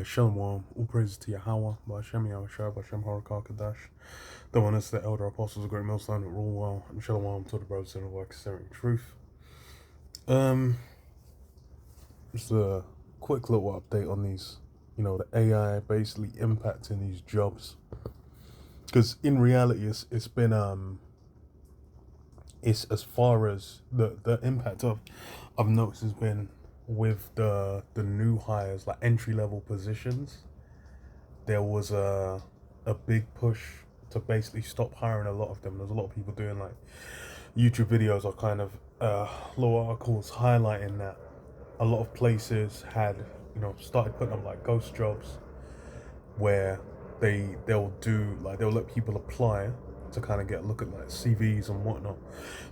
Shalom, all praises to Yahweh, Ba'ashem Yahushua, Ba'ashem Harakah Kadash, the one that's the elder apostles of great millstone that rule well, and Shalom to the brothers and the considering truth. Just a quick little update on these, the AI basically impacting these jobs. Because in reality, it's been it's as far as the impact I've noticed has been with the new hires, like entry level positions. There was a big push to basically stop hiring a lot of them. There's a lot of people doing like YouTube videos or kind of little articles highlighting that a lot of places had started putting up like ghost jobs where they'll let people apply to kind of get a look at like CVs and whatnot,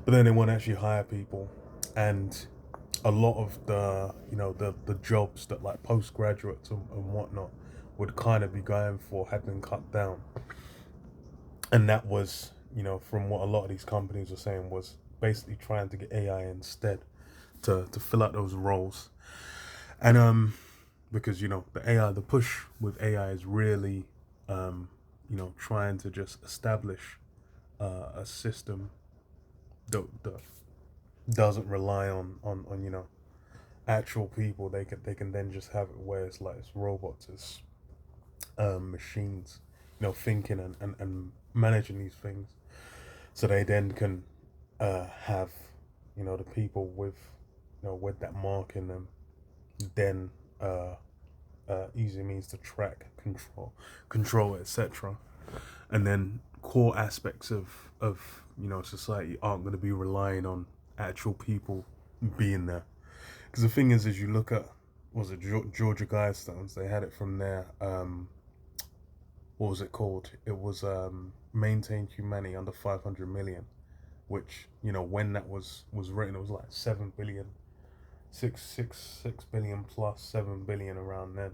but then they won't actually hire people. And a lot of the jobs that like postgraduates and whatnot would kind of be going for had been cut down. And that was, from what a lot of these companies were saying, was basically trying to get AI instead to fill out those roles. And because the push with AI is really trying to just establish a system that doesn't rely on actual people. They can then just have it where it's like it's robots, it's machines, thinking and managing these things, so they then can have the people with that mark in them, then easy means to track, control, etc. And then core aspects of society aren't going to be relying on actual people being there. Because the thing is you look at, was it Georgia Guidestones? They had it from there. What was it called? It was maintain humanity under 500 million, which when that was written, it was like 7 billion, 6 billion plus 7 billion around then.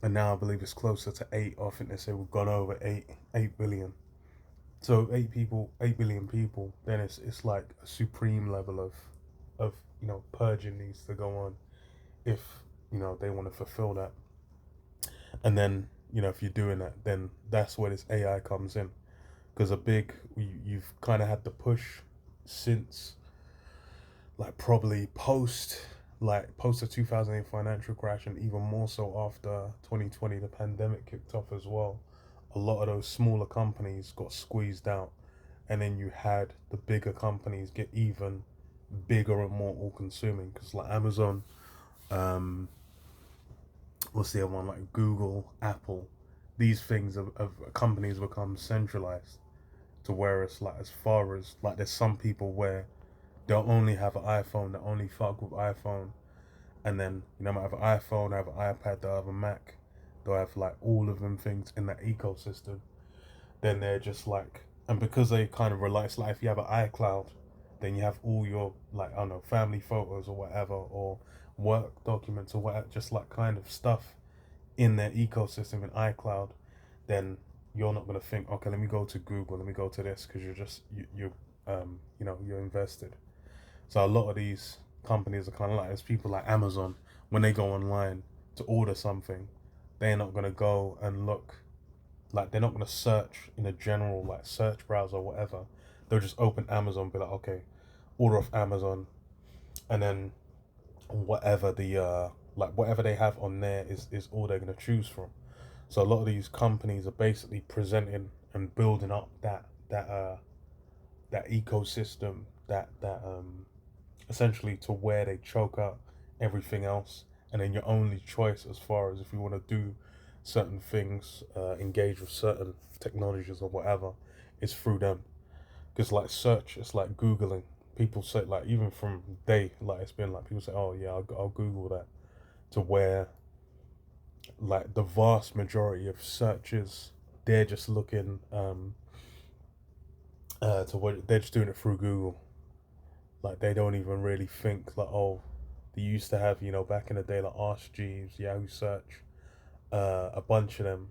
And now I believe it's closer to 8. I think they say we've gone over 8 billion. So 8 billion people, then it's like a supreme level of purging needs to go on if they want to fulfill that. And then if you're doing that, then that's where this AI comes in. Because you've kind of had the push since like probably post the 2008 financial crash, and even more so after 2020 the pandemic kicked off as well. A lot of those smaller companies got squeezed out, and then you had the bigger companies get even bigger and more all consuming. Because like Amazon, what's the other one, like Google, Apple, these things of companies become centralized to where it's like, as far as like, there's some people where they'll only have an iPhone, they only fuck with iPhone. And then might have an iPhone, have an iPad, they'll have a Mac, they'll have like all of them things in that ecosystem. Then they're just like, and because they kind of rely, it's like if you have an iCloud, then you have all your, like, I don't know, family photos or whatever, or work documents or whatever, just like kind of stuff in their ecosystem in iCloud. Then you're not going to think, okay, let me go to Google, let me go to this, because you're invested. So a lot of these companies are kind of like, there's people like Amazon, when they go online to order something, they're not going to go and look, like they're not going to search in a general like search browser or whatever. They'll just open Amazon, be like, okay, order off Amazon, and then whatever whatever they have on there is all they're going to choose from. So a lot of these companies are basically presenting and building up that ecosystem, that essentially, to where they choke out everything else, and then your only choice as far as if you want to do certain things, engage with certain technologies or whatever, is through them. Because like search, it's like Googling. People say, like, even from like it's been like people say, oh yeah, I'll Google that, to where like the vast majority of searches, they're just looking to what they're just doing it through Google. Like they don't even really think like, oh, they used to have, back in the day, like Ask Jeeves, Yahoo Search, a bunch of them,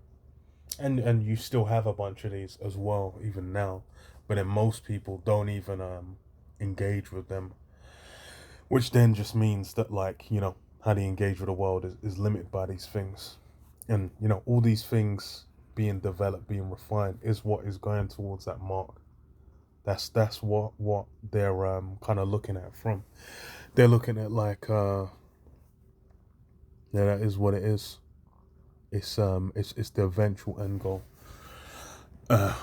and you still have a bunch of these as well even now, but then most people don't even engage with them, which then just means that, like, how they engage with the world is limited by these things. And you know, all these things being developed, being refined, is what is going towards that mark. That's what they're kind of looking at from. They're looking at like yeah, that is what it is. It's the eventual end goal.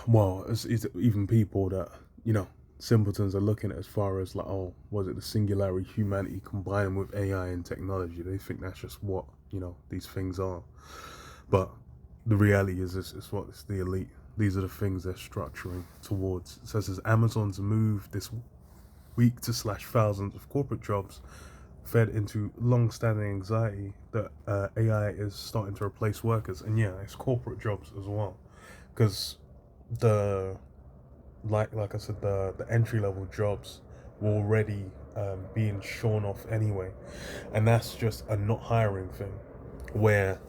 Well, it's even people that, you know, simpletons are looking at as far as like, oh, was it the singularity, humanity combining with AI and technology? They think that's just what, you know, these things are. But the reality is, it's what it's the elite. These are the things they're structuring towards. It says as Amazon's move this week to slash thousands of corporate jobs fed into long-standing anxiety that AI is starting to replace workers, and yeah, it's corporate jobs as well, because the like I said, the entry level jobs were already being shorn off anyway, and that's just a not hiring thing. Where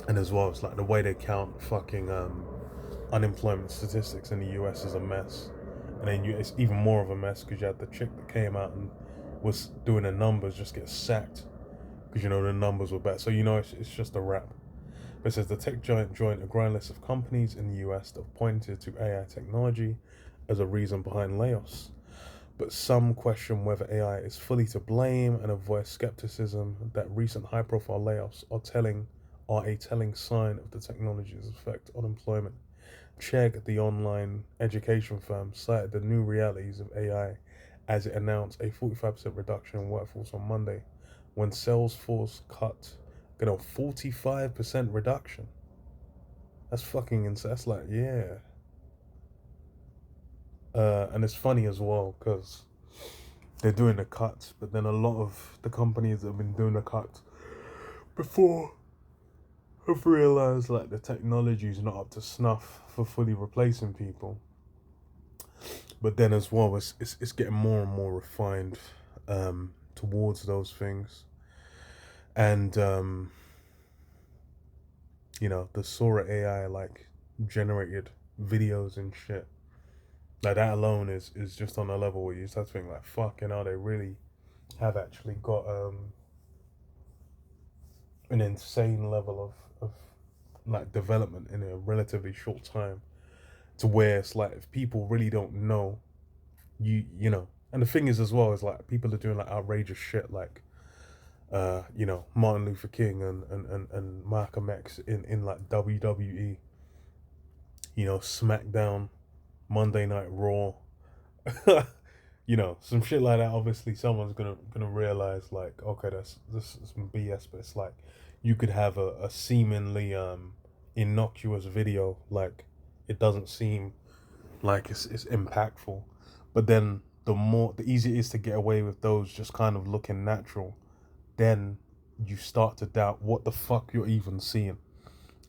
and as well, it's like the way they count fucking unemployment statistics in the U.S. is a mess, and then it's even more of a mess because you had the chick that came out and was doing the numbers just get sacked because you know the numbers were bad. So you know it's just a wrap. But it says the tech giant joined a growing list of companies in the US that have pointed to AI technology as a reason behind layoffs. But some question whether AI is fully to blame and have voiced skepticism that recent high profile layoffs are a telling sign of the technology's effect on employment. Chegg, the online education firm, cited the new realities of AI as it announced a 45% reduction in workforce on Monday, when Salesforce cut a 45% reduction. That's fucking insane. That's like, yeah. And it's funny as well because they're doing the cuts, but then a lot of the companies that have been doing the cuts before have realized like the technology is not up to snuff for fully replacing people. But then as well, it's getting more and more refined towards those things. And you know, the Sora AI like generated videos and shit. Like that alone is just on a level where you start to think like, fucking hell, they really have actually got an insane level of like development in a relatively short time, to where it's like if people really don't know, you know. And the thing is as well is like people are doing like outrageous shit like you know, Martin Luther King and Malcolm X in like WWE, you know, SmackDown, Monday Night Raw, you know, some shit like that. Obviously, someone's gonna realize like, okay, this is some BS. But it's like you could have a seemingly innocuous video, like it doesn't seem like it's impactful, but then the easier it is to get away with those just kind of looking natural, then you start to doubt what the fuck you're even seeing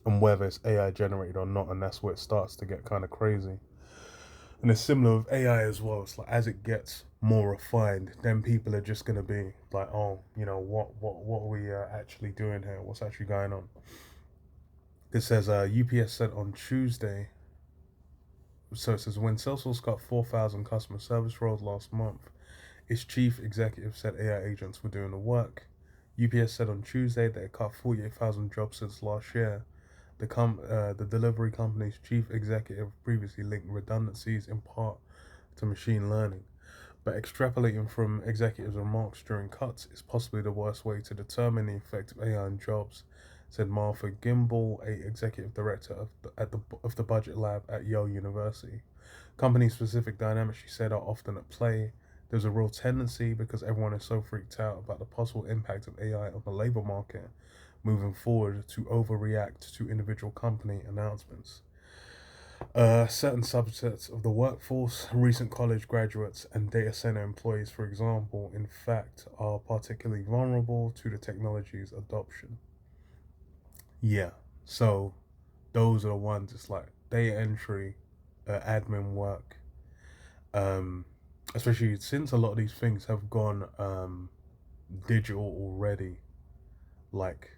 and whether it's AI generated or not, and that's where it starts to get kind of crazy. And it's similar with AI as well. It's like as it gets more refined, then people are just gonna be like, oh, you know, what are we actually doing here? What's actually going on? It says UPS said on Tuesday. So it says when Salesforce cut 4,000 customer service roles last month, its chief executive said AI agents were doing the work. UPS said on Tuesday that it cut 48,000 jobs since last year. The delivery company's chief executive previously linked redundancies in part to machine learning, but extrapolating from executives' remarks during cuts is possibly the worst way to determine the effect of AI on jobs, said Martha Gimbel, a executive director of the budget lab at Yale University. Company-specific dynamics, she said, are often at play. There's a real tendency, because everyone is so freaked out about the possible impact of AI on the labor market moving forward, to overreact to individual company announcements. Certain subsets of the workforce, recent college graduates and data center employees, for example, in fact, are particularly vulnerable to the technology's adoption. Yeah, so those are the ones. It's like data entry, admin work, um, especially since a lot of these things have gone digital already, like,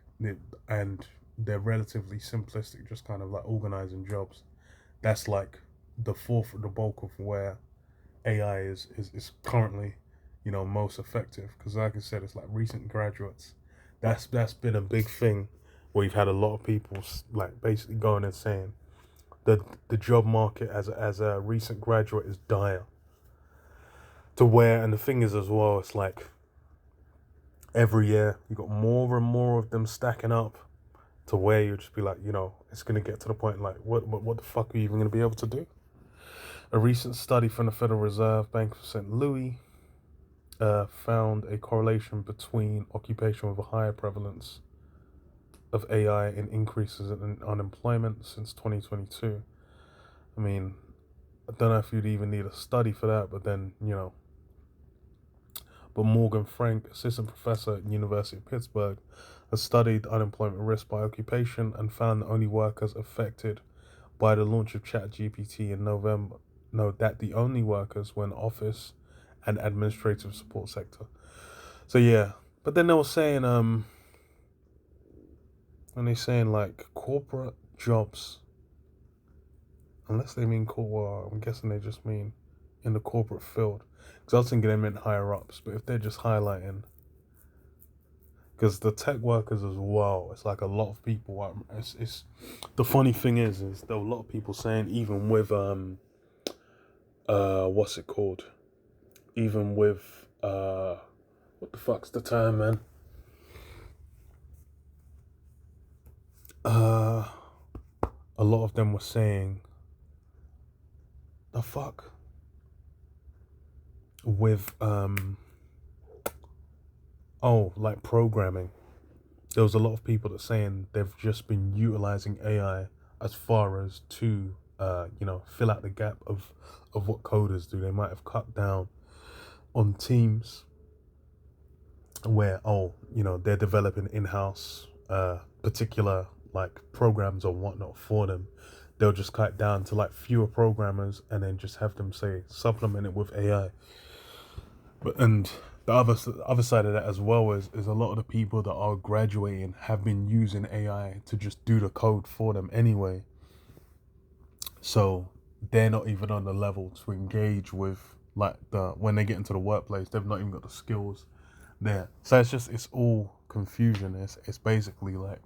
and they're relatively simplistic, just kind of like organizing jobs. That's like the bulk of where AI is currently, you know, most effective. Because like I said, it's like recent graduates. That's been a big thing where you've had a lot of people like basically going and saying that the job market as a recent graduate is dire. To where, and the thing is as well, it's like every year you got more and more of them stacking up to where you just be like, it's gonna get to the point like, what the fuck are you even gonna be able to do? A recent study from the Federal Reserve Bank of St. Louis found a correlation between occupation with a higher prevalence of AI and increases in unemployment since 2022. I mean, I don't know if you'd even need a study for that, but then, but Morgan Frank, assistant professor at the University of Pittsburgh, has studied unemployment risk by occupation and found that only workers affected by the launch of ChatGPT in November know that the only workers were in office and administrative support sector. So yeah, but then they were saying and they're saying like corporate jobs, unless they mean well, I'm guessing they just mean in the corporate field, because I was thinking they meant higher ups, but if they're just highlighting, because the tech workers as well, it's like a lot of people. It's the funny thing is there were a lot of people saying even with what's it called? Even with what the fuck's the term, man? A lot of them were saying the fuck with like programming. There was a lot of people that saying they've just been utilizing AI as far as to fill out the gap of what coders do. They might have cut down on teams where they're developing in-house particular like programs or whatnot for them. They'll just cut down to like fewer programmers and then just have them say supplement it with AI. And the other side of that as well is a lot of the people that are graduating have been using AI to just do the code for them anyway. So they're not even on the level to engage with like when they get into the workplace, they've not even got the skills there. So it's all confusion. It's basically like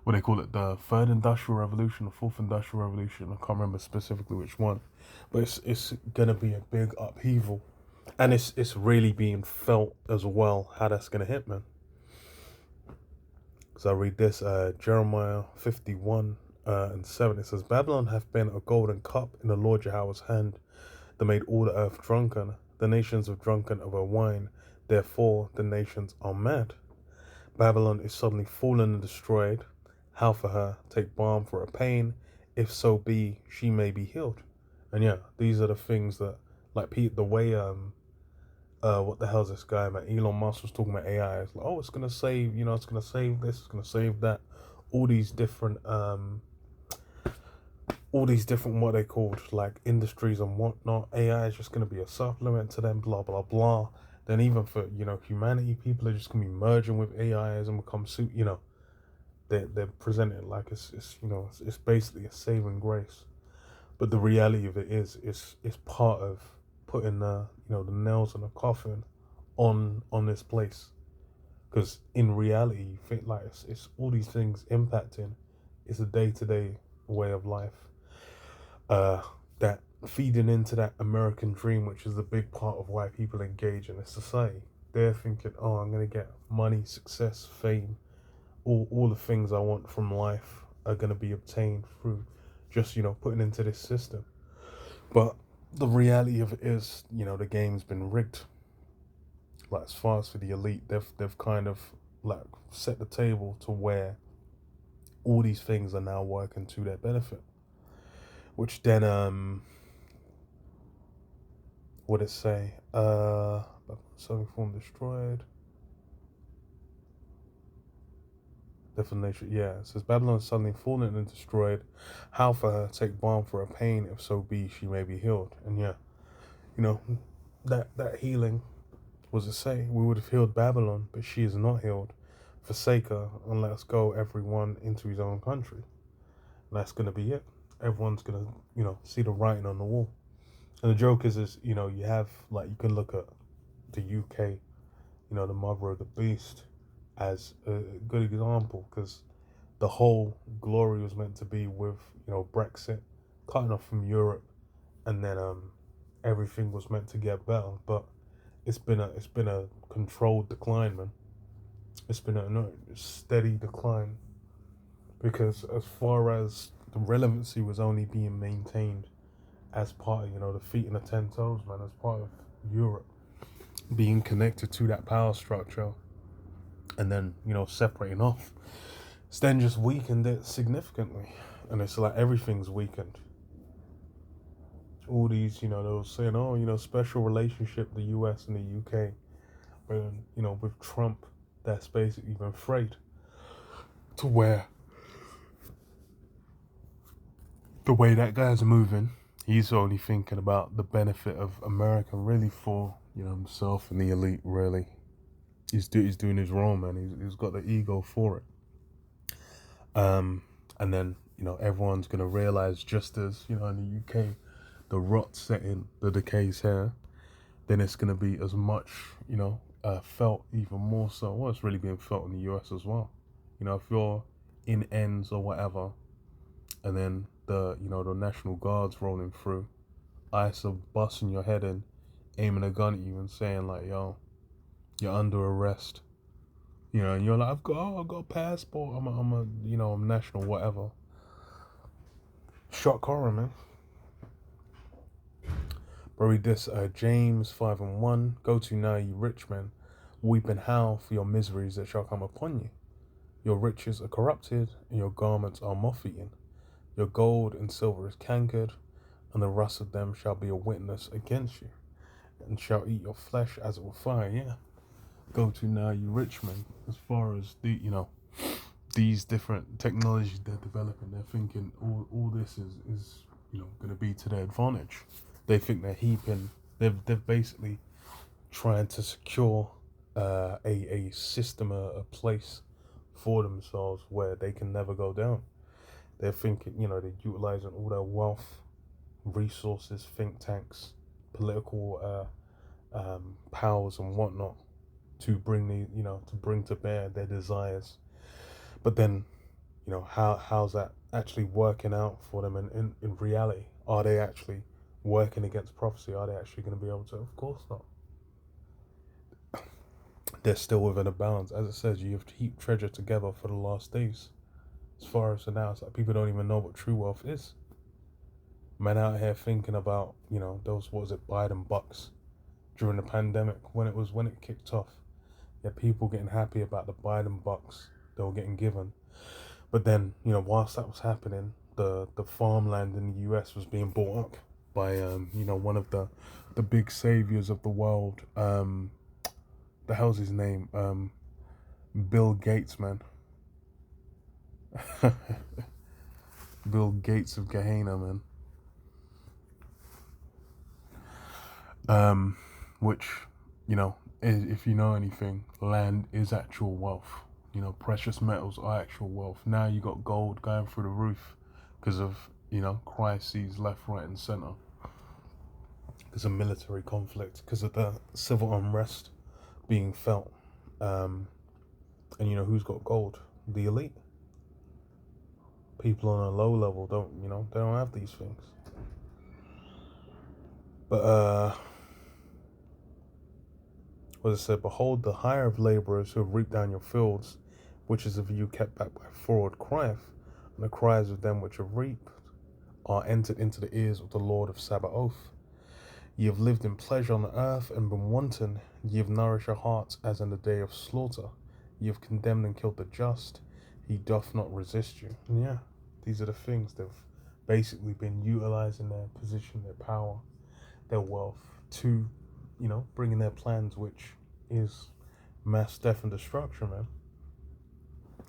what they call it, the third industrial revolution, the fourth industrial revolution. I can't remember specifically which one, but it's gonna be a big upheaval, and it's really being felt as well how that's gonna hit, man. So I read this, Jeremiah 51 and 7. It says, Babylon hath been a golden cup in the Lord Jehovah's hand, that made all the earth drunken. The nations have drunken of her wine, therefore the nations are mad. Babylon is suddenly fallen and destroyed. How for her? Take balm for her pain, if so be she may be healed. And yeah, these are the things that, like Pete, the way what the hell's this guy, man? Elon Musk was talking about AI. It's like, it's gonna save, it's gonna save this, it's gonna save that. All these different what they called like industries and whatnot. AI is just gonna be a supplement to them, blah blah blah. Then even for humanity, people are just gonna be merging with AIs and become they're presenting it like it's basically a saving grace. But the reality of it is it's part of putting the nails in the coffin on this place. Because in reality, you think like it's all these things impacting. It's a day-to-day way of life. That feeding into that American dream, which is a big part of why people engage in this society. They're thinking, I'm gonna get money, success, fame, all the things I want from life are gonna be obtained through just putting into this system. But the reality of it is, the game's been rigged. Like as far as for the elite, they've kind of like set the table to where all these things are now working to their benefit. Which then what it say? Something form destroyed. Definition, yeah. It says Babylon is suddenly fallen and destroyed. How for her? Take balm for her pain, if so be she may be healed. And yeah, that healing, was it say? We would have healed Babylon, but she is not healed. Forsake her and let us go everyone into his own country. And that's gonna be it. Everyone's gonna, see the writing on the wall. And the joke is you have like you can look at the UK, the mother of the beast, as a good example, because the whole glory was meant to be with, Brexit, cutting off from Europe, and then everything was meant to get better. But it's been a controlled decline, man. It's been a no, steady decline, because as far as the relevancy was only being maintained as part of, the feet and the 10 toes, man, as part of Europe being connected to that power structure, and then, separating off. It's then just weakened it significantly. And it's like everything's weakened. All these, they were saying, oh, special relationship, the US and the UK. But, with Trump, that's basically been frayed to where the way that guy's moving, he's only thinking about the benefit of America, really, for, himself and the elite, really. He's doing his role, man. He's got the ego for it. And then, everyone's going to realize, just as, in the UK, the rot setting, the decay's here, then it's going to be as much, felt even more so. Well, it's really being felt in the US as well. If you're in ends or whatever, and then the National Guard's rolling through, ICE are busting your head in, aiming a gun at you and saying like, yo, you're under arrest. And you're like, I've got a passport. I'm national, whatever. Shock horror, man. But read this, James 5:1. Go to now, you rich men, weep and howl for your miseries that shall come upon you. Your riches are corrupted, and your garments are moth-eaten. Your gold and silver is cankered, and the rust of them shall be a witness against you, and shall eat your flesh as it will fire. Yeah. Go to now, you rich men. As far as these different technologies they're developing, they're thinking all this is going to be to their advantage. They think they're heaping. They've basically trying to secure a system, a place for themselves where they can never go down. They're thinking, they're utilizing all their wealth, resources, think tanks, political powers and whatnot to bring to bear their desires. But then, how's that actually working out for them in reality? Are they actually working against prophecy? Are they actually going to be able to? Of course not. They're still within a balance. As it says, you have to heap treasure together for the last days. As far as now, it's like people don't even know what true wealth is. Men out here thinking about, those, what was it, Biden bucks during the pandemic, when it kicked off. Yeah, people getting happy about the Biden bucks they were getting given. But then, whilst that was happening, the farmland in the US was being bought up by, one of the big saviors of the world. The hell's his name? Bill Gates, man. Bill Gates of Gehenna, man. Which, if you know anything, land is actual wealth. Precious metals are actual wealth. Now you got gold going through the roof because of, crises left, right, and center. There's a military conflict because of the civil unrest being felt. And who's got gold? The elite. People on a low level they don't have these things. But what it said, behold, the hire of laborers who have reaped down your fields, which is of you kept back by fraud, crieth, and the cries of them which have reaped are entered into the ears of the Lord of Sabaoth. Ye have lived in pleasure on the earth and been wanton. Ye have nourished your hearts as in the day of slaughter. Ye have condemned and killed the just. He doth not resist you. And yeah, these are the things they've basically been utilizing their position, their power, their wealth to, bring in their plans, which is mass death and destruction, man.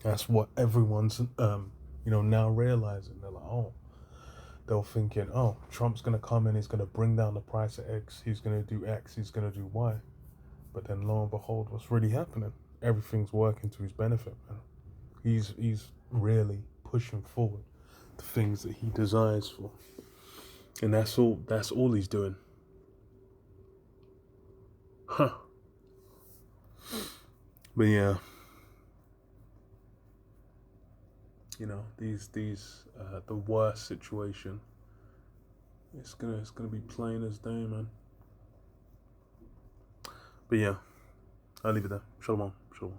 That's what everyone's, now realizing. They're like, they're thinking, Trump's going to come in, he's going to bring down the price of X, he's going to do X, he's going to do Y. But then lo and behold, what's really happening? Everything's working to his benefit, man. He's really pushing forward the things that he desires for. And that's all he's doing. Huh. But yeah. you know, these the worst situation. It's gonna be plain as day, man. But yeah, I'll leave it there. Shalom, shalom.